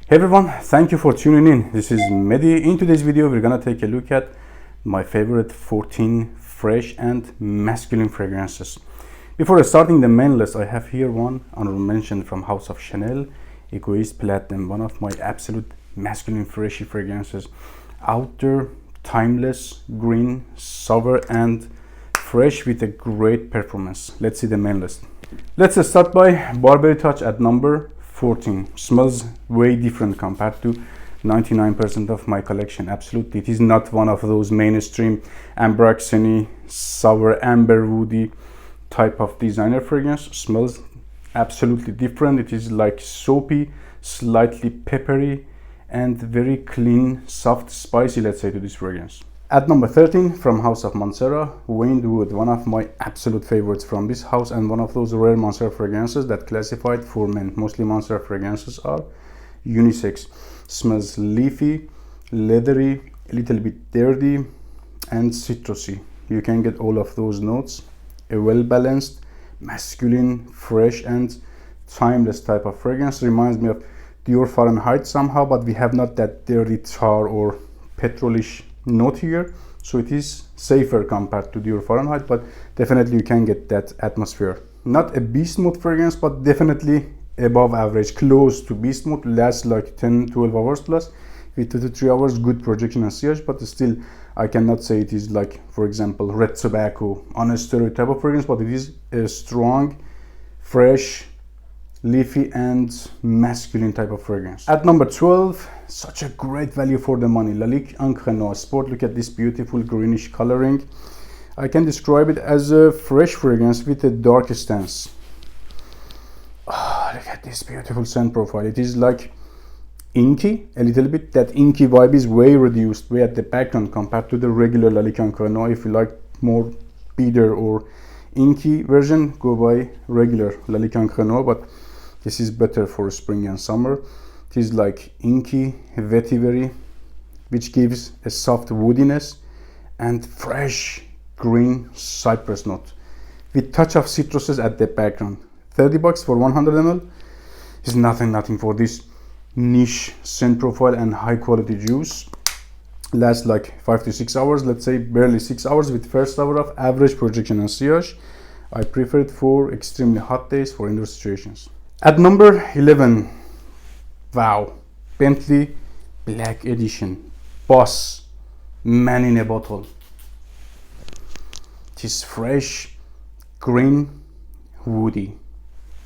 Hey everyone, thank you for tuning in. This is Mehdi. In today's video, we're gonna take a look at my favorite 14 fresh and masculine fragrances. Before starting the main list, I have here one honorable mention from House of Chanel, Egoist Platinum, one of my absolute masculine freshy fragrances. Out there, timeless, green, sour and fresh with a great performance. Let's see the main list. Let's start by Barbary Touch at number 14. Smells way different compared to 99% of my collection. Absolutely, it is not one of those mainstream ambraxany, sour, amber, woody type of designer fragrance. Smells absolutely different. It is like soapy, slightly peppery, and very clean, soft, spicy, let's say, to this fragrance. At number 13, from House of Montserrat, Winged Wood, one of my absolute favorites from this house and one of those rare Montserrat fragrances that classified for men. Mostly Montserrat fragrances are unisex. Smells leafy, leathery, a little bit dirty and citrusy. You can get all of those notes. A well-balanced, masculine, fresh and timeless type of fragrance. Reminds me of Dior Fahrenheit somehow, but we have not that dirty tar or petrolish note here, so it is safer compared to Dior Fahrenheit, but definitely you can get that atmosphere. Not a beast mode fragrance, but definitely above average, close to beast mode. Lasts like 10-12 hours plus, with 2 to 3 hours good projection and sillage, but still I cannot say it is like, for example, red tobacco on a steroid type of fragrance, but it is a strong, fresh, leafy and masculine type of fragrance. At number 12, such a great value for the money, Liga Encre Sport. Look at this beautiful greenish coloring. I can describe it as a fresh fragrance with a dark stance. Oh, look at this beautiful scent profile. It is like inky a little bit. That inky vibe is way reduced, way at the background compared to the regular Liga Encre. If you like more bitter or inky version, go by regular Liga Encre, but this is better for spring and summer. It is like inky, vetiver, which gives a soft woodiness and fresh green cypress note with touch of citruses at the background. $30 for 100 ml is nothing for this niche scent profile and high quality juice. Lasts like 5 to 6 hours, let's say barely 6 hours, with first hour of average projection and sillage. I prefer it for extremely hot days, for indoor situations. At number 11, wow, Bentley Black Edition, Boss, Man in a Bottle. It is fresh, green, woody,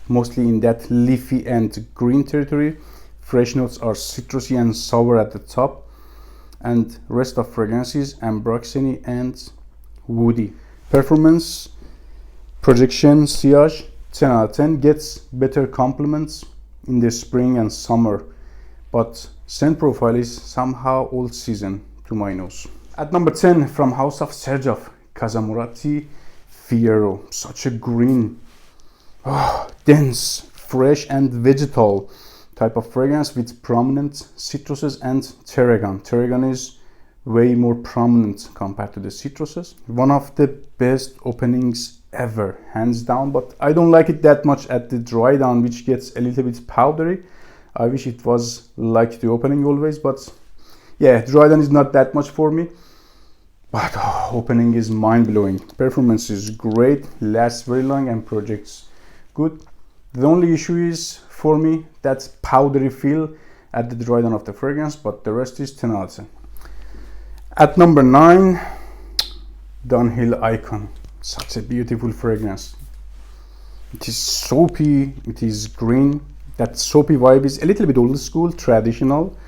mostly in that leafy and green territory. Fresh notes are citrusy and sour at the top, and rest of fragrances ambroxany and woody. Performance, projection, sillage, 10 out of 10. Gets better compliments in the spring and summer, but scent profile is somehow old season to my nose. At number 10, from House of Serge, Casamurati Fiero. Such a green, dense, fresh and vegetal type of fragrance with prominent citruses and tarragon. Tarragon is way more prominent compared to the citruses. One of the best openings ever, hands down, but I don't like it that much at the dry down, which gets a little bit powdery. I wish it was like the opening always, but yeah, dry down is not that much for me, but opening is mind-blowing. Performance is great, lasts very long and projects good. The only issue is for me that powdery feel at the dry down of the fragrance, but the rest is 10 out of 10. At number 9, Dunhill Icon. Such a beautiful fragrance. It is soapy, it is green. That soapy vibe is a little bit old school, traditional.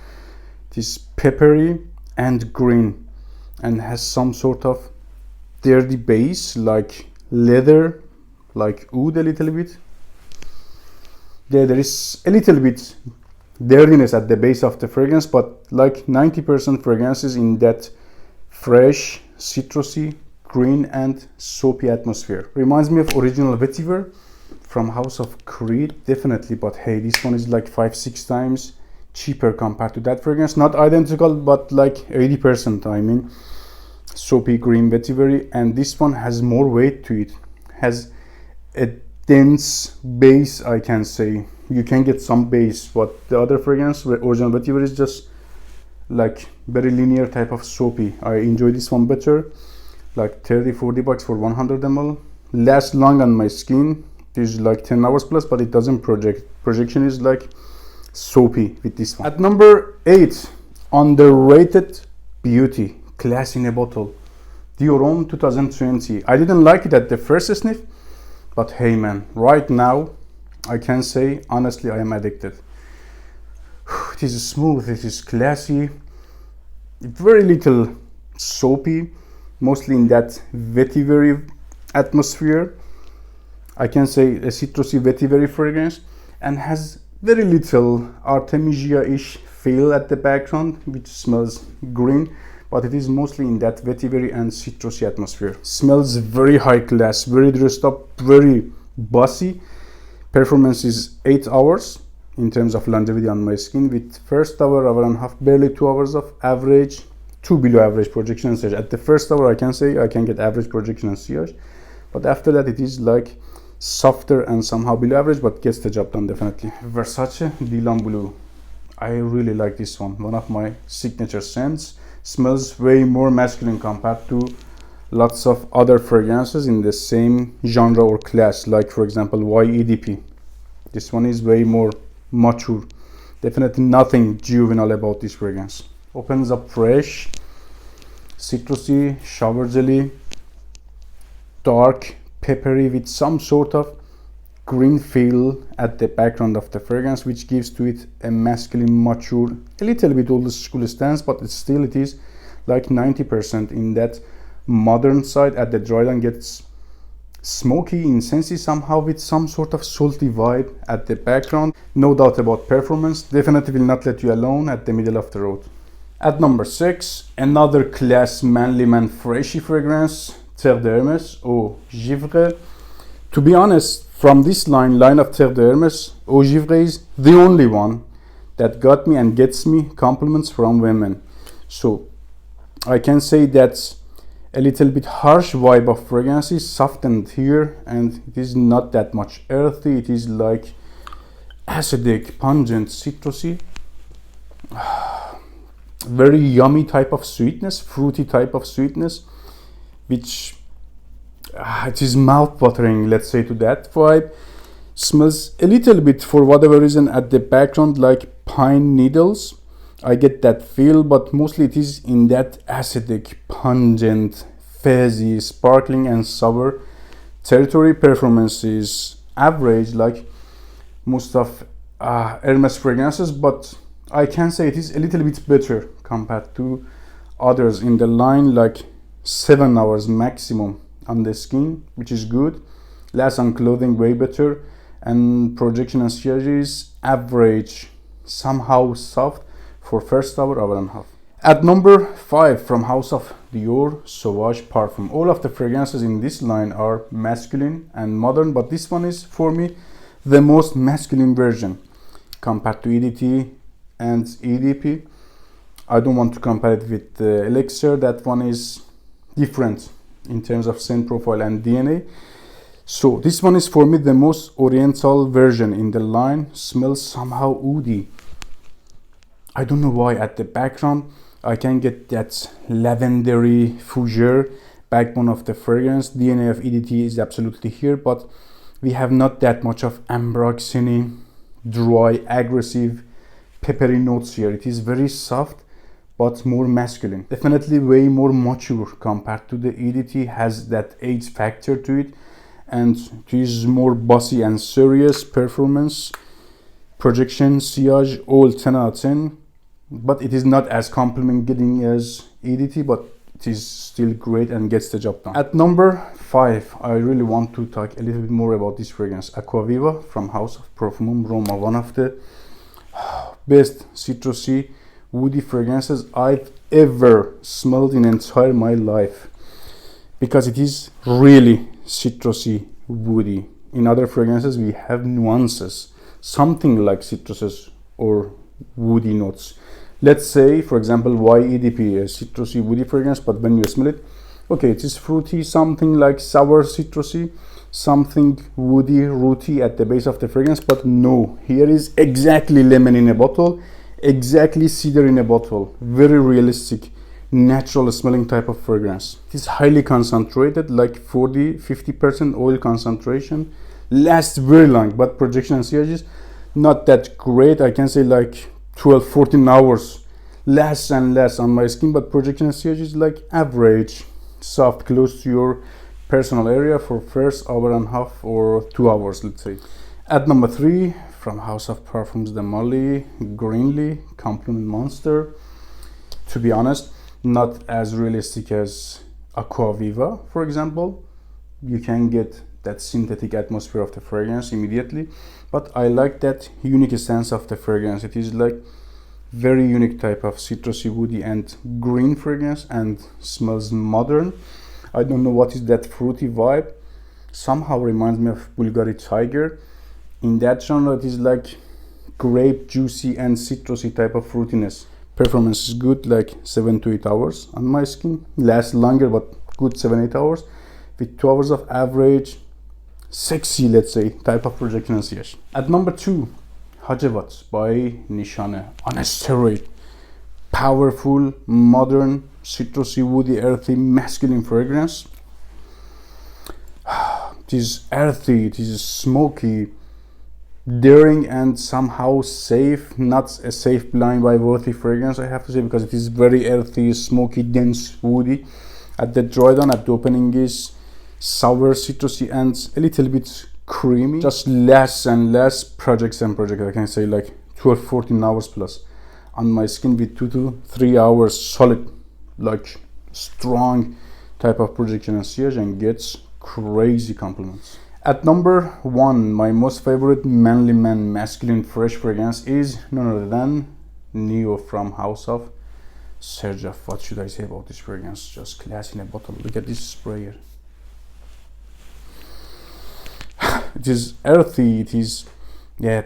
It is peppery and green and has some sort of dirty base, like leather, like oud a little bit. Yeah, there is a little bit dirtiness at the base of the fragrance, but like 90% fragrances in that fresh, citrusy, green and soapy atmosphere. Reminds me of original vetiver from House of Creed, definitely, but hey, this one is like 5-6 times cheaper compared to that fragrance. Not identical, but like 80%, I mean. Soapy green vetiver, and this one has more weight to it. Has a dense base, I can say. you can get some base, but the other fragrance, original vetiver, is just like very linear type of soapy. I enjoy this one better. Like 30-40 bucks for 100 ml. Lasts long on my skin. It is like 10 hours plus, but it doesn't project. Projection is like soapy with this one. At number 8, underrated beauty, class in a bottle, Dior Homme 2020. I didn't like it at the first sniff, but hey man, right now I can say honestly I am addicted. It is smooth, it is classy, very little soapy, mostly in that vetiver atmosphere. I can say a citrusy vetiver fragrance, and has very little Artemisia-ish feel at the background, which smells green, but it is mostly in that vetiver and citrusy atmosphere. Smells very high class, very dressed up, very bossy. Performance is 8 hours in terms of longevity on my skin, with first hour and a half, barely 2 hours of average, 2 below average projection and sillage. At the first hour I can say I can get average projection and sillage, but after that it is like softer and somehow below average, but gets the job done definitely. Versace Dylan Blue. I really like this one of my signature scents. Smells way more masculine compared to lots of other fragrances in the same genre or class, like for example YEDP. This one is way more mature. Definitely nothing juvenile about this fragrance. Opens up fresh, citrusy, shower jelly, dark, peppery, with some sort of green feel at the background of the fragrance, which gives to it a masculine, mature, a little bit old school stance, but it is like 90% in that modern side. At the dry line gets smoky, incensey somehow, with some sort of salty vibe at the background. No doubt about performance. Definitely will not let you alone at the middle of the road. At number 6, another class manly man freshy fragrance, Terre d'Hermes Eau Givre. To be honest, from this line of Terre d'Hermes Eau Givre is the only one that got me and gets me compliments from women. So I can say that's a little bit harsh vibe of fragrance is softened here, and it is not that much earthy. It is like acidic, pungent, citrusy, very yummy type of sweetness, fruity type of sweetness, which it is mouth-watering, let's say, to that vibe. Smells a little bit, for whatever reason, at the background like pine needles. I get that feel, but mostly it is in that acidic, pungent, fizzy, sparkling and sour territory. Performance is average like most of Hermes fragrances, but I can say it is a little bit better compared to others in the line, like 7 hours maximum on the skin, which is good. Lasts on clothing way better, and projection and sillage is average, somehow soft for first hour and a half. At number 5, from House of Dior, Sauvage Parfum. All of the fragrances in this line are masculine and modern, but this one is for me the most masculine version compared to EDT and EDP. I don't want to compare it with Elixir. That one is different in terms of scent profile and DNA. So this one is for me the most oriental version in the line. Smells somehow oudi. I don't know why. At the background I can get that lavendery fougere backbone of the fragrance. DNA of EDT is absolutely here, but we have not that much of ambroxany, dry, aggressive, peppery notes here. It is very soft but more masculine. Definitely way more mature compared to the EDT. Has that age factor to it, and it is more bossy and serious. Performance, projection, sillage, all 10 out of 10. But it is not as complimenting as EDT, but it is still great and gets the job done. At number 5, I really want to talk a little bit more about this fragrance, Aqua Vivo from House of Parfum Roma. One of the best citrusy, woody fragrances I've ever smelled in entire my life, because it is really citrusy, woody. In other fragrances we have nuances, something like citruses or woody notes. Let's say, for example, YEDP, a citrusy woody fragrance, but when you smell it, okay, it is fruity, something like sour citrusy, something woody, rooty at the base of the fragrance, but no, here is exactly lemon in a bottle, exactly cedar in a bottle. Very realistic, natural smelling type of fragrance. It is highly concentrated, like 40-50% oil concentration. Lasts very long, but projection and sillage is not that great. I can say like 12-14 hours. Lasts and lasts on my skin, but projection and sillage is like average, soft, close to your personal area for first hour and a half or 2 hours, let's say. At number 3, from House of Perfumes, the Molly Greenly Compliment Monster. To be honest, not as realistic as Aqua Vivo, for example. You can get that synthetic atmosphere of the fragrance immediately, but I like that unique sense of the fragrance. It is like very unique type of citrusy, woody and green fragrance, and smells modern. I don't know what is that fruity vibe. Somehow reminds me of Bulgari Tiger. In that genre, it is like grape, juicy and citrusy type of fruitiness. Performance is good, like 7 to 8 hours on my skin. Lasts longer, but good 7-8 hours. With 2 hours of average, sexy, let's say, type of projection and sillage. At number 2, Hazawat by Nishane. On a steroid. Powerful, modern, citrusy, woody, earthy, masculine fragrance. It is earthy, it is smoky, daring and somehow safe. Not a safe blind buy worthy fragrance, I have to say, because it is very earthy, smoky, dense, woody. At the dry down, at the opening is sour, citrusy and a little bit creamy. Just less and less projects and projects. I can say like 12-14 hours plus on my skin, with 2 to 3 hours solid, like strong type of projection and sillage, and gets crazy compliments. At number 1, my most favorite manly man masculine fresh fragrance is none other than Neo from House of Serge. What should I say about this fragrance? Just class in a bottle. Look at this sprayer. It is earthy, it is, yeah,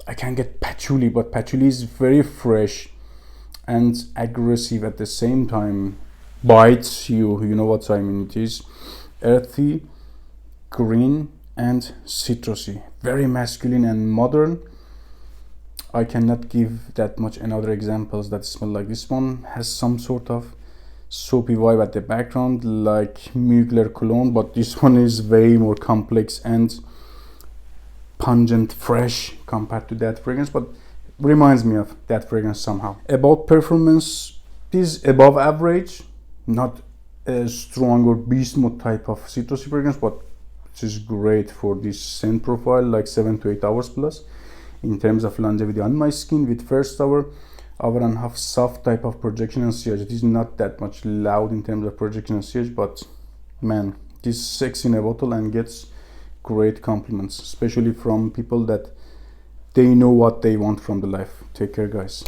I can get patchouli, but patchouli is very fresh and aggressive at the same time. Bites you, you know what I mean. It is earthy, green and citrusy. Very masculine and modern. I cannot give that much another examples that smell like this one. Has some sort of soapy vibe at the background, like Mugler cologne, but this one is way more complex and pungent, fresh compared to that fragrance, but reminds me of that fragrance somehow. About performance, it is above average, not a strong or beast mode type of citrusy fragrance, but it is great for this scent profile, like 7 to 8 hours plus. In terms of longevity on my skin, with first hour and a half soft type of projection and sillage. It is not that much loud in terms of projection and sillage, but man, it is sexy in a bottle and gets great compliments, especially from people that they know what they want from the life. Take care, guys.